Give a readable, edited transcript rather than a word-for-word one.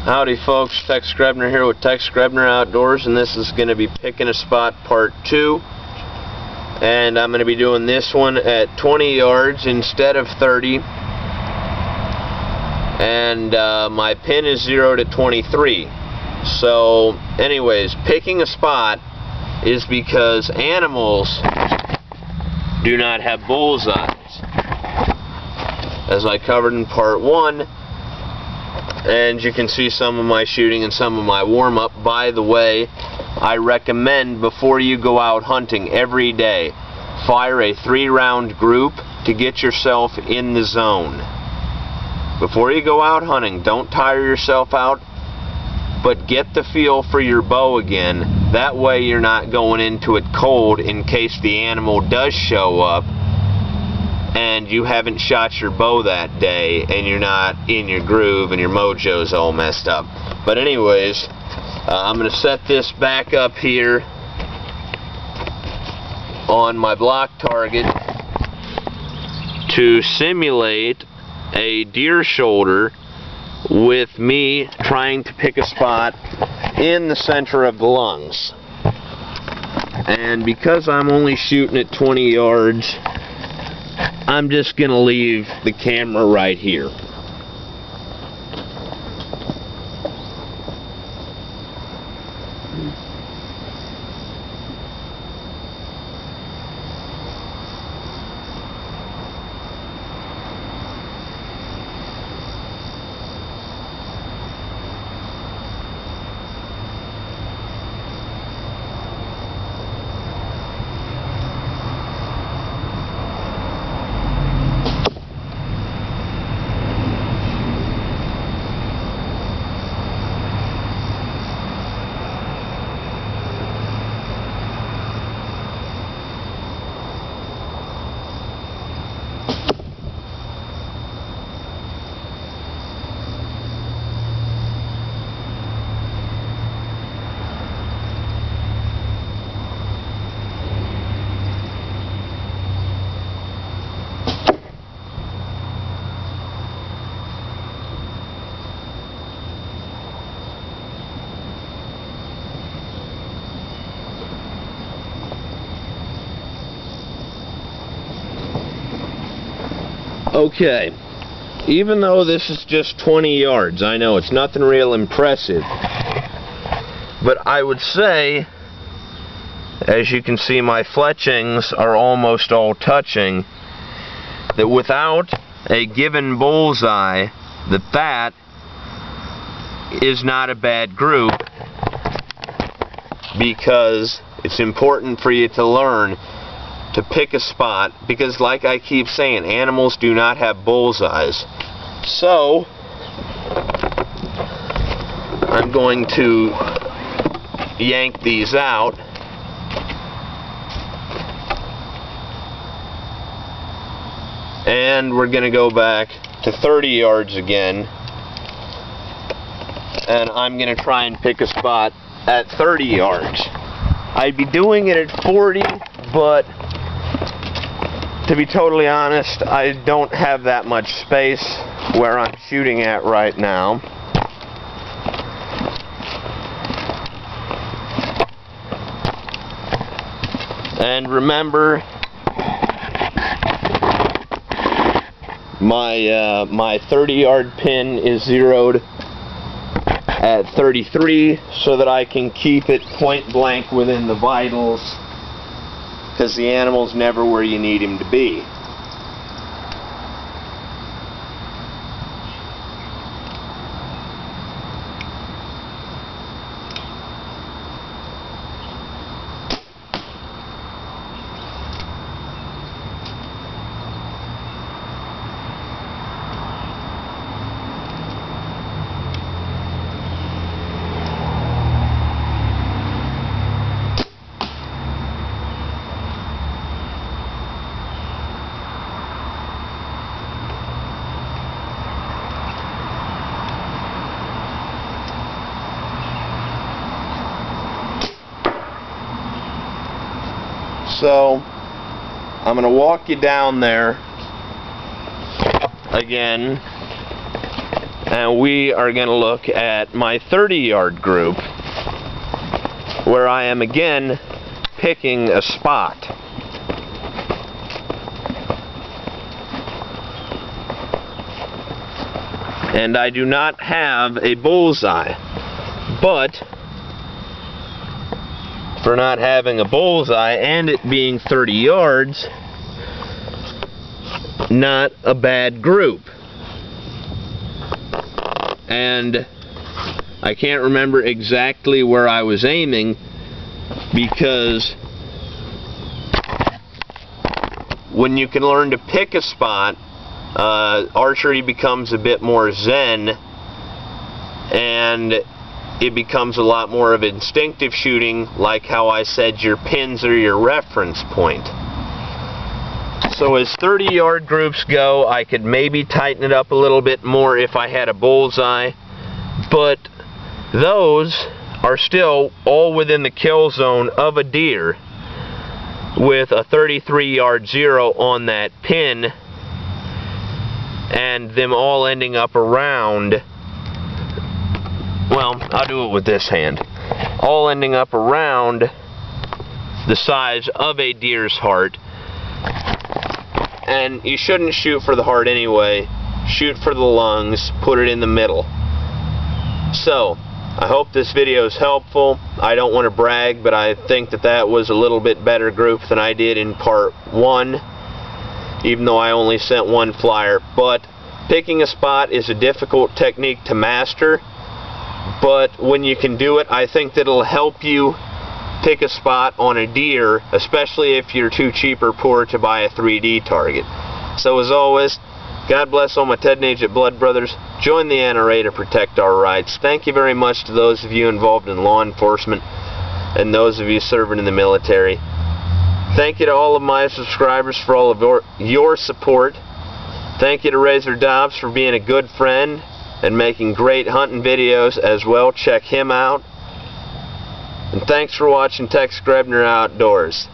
Howdy folks, Tex Grebner here with Tex Grebner Outdoors, and this is going to be Picking a Spot Part 2. And I'm going to be doing this one at 20 yards instead of 30. And my pin is 0 to 23. So anyways, picking a spot is because animals do not have bullseyes, as I covered in Part 1. And you can see some of my shooting and some of my warm-up. By the way, I recommend before you go out hunting every day, fire a 3-round group to get yourself in the zone. Before you go out hunting, don't tire yourself out, but get the feel for your bow again. That way you're not going into it cold in case the animal does show up and you haven't shot your bow that day and you're not in your groove and your mojo's all messed up. But anyways, I'm going to set this back up here on my block target to simulate a deer shoulder with me trying to pick a spot in the center of the lungs. And because I'm only shooting at 20 yards, I'm just going to leave the camera right here. Okay, even though this is just 20 yards, I know it's nothing real impressive, but I would say, as you can see, my fletchings are almost all touching, that without a given bullseye, that is not a bad group, because it's important for you to learn to pick a spot, because like I keep saying, animals do not have bullseyes. So I'm going to yank these out and we're going to go back to 30 yards again, and I'm going to try and pick a spot at 30 yards. I'd be doing it at 40, but to be totally honest, I don't have that much space where I'm shooting at right now. And remember, my 30-yard pin is zeroed at 33 so that I can keep it point blank within the vitals, because the animal's never where you need him to be. So I'm going to walk you down there again And we are going to look at my 30-yard group, where I am again picking a spot. And I do not have a bullseye, but for not having a bullseye and it being 30 yards, not a bad group. And I can't remember exactly where I was aiming, because when you can learn to pick a spot, archery becomes a bit more zen, and it becomes a lot more of instinctive shooting, like how I said your pins are your reference point. So as 30-yard groups go, I could maybe tighten it up a little bit more if I had a bullseye, but those are still all within the kill zone of a deer with a 33-yard zero on that pin, and them all ending up around, well, I'll do it with this hand, all ending up around the size of a deer's heart. And you shouldn't shoot for the heart anyway. Shoot for the lungs, put it in the middle. So, I hope this video is helpful. I don't want to brag, but I think that was a little bit better group than I did in part 1, even though I only sent one flyer. But picking a spot is a difficult technique to master, but when you can do it, I think that it'll help you pick a spot on a deer, especially if you're too cheap or poor to buy a 3D target. So as always, God bless all my Ted and Agent Blood brothers. Join the NRA to protect our rights. Thank you very much to those of you involved in law enforcement and those of you serving in the military. Thank you to all of my subscribers for all of your support. Thank you to Razor Dobbs for being a good friend and making great hunting videos as well. Check him out. And thanks for watching Tex Grebner Outdoors.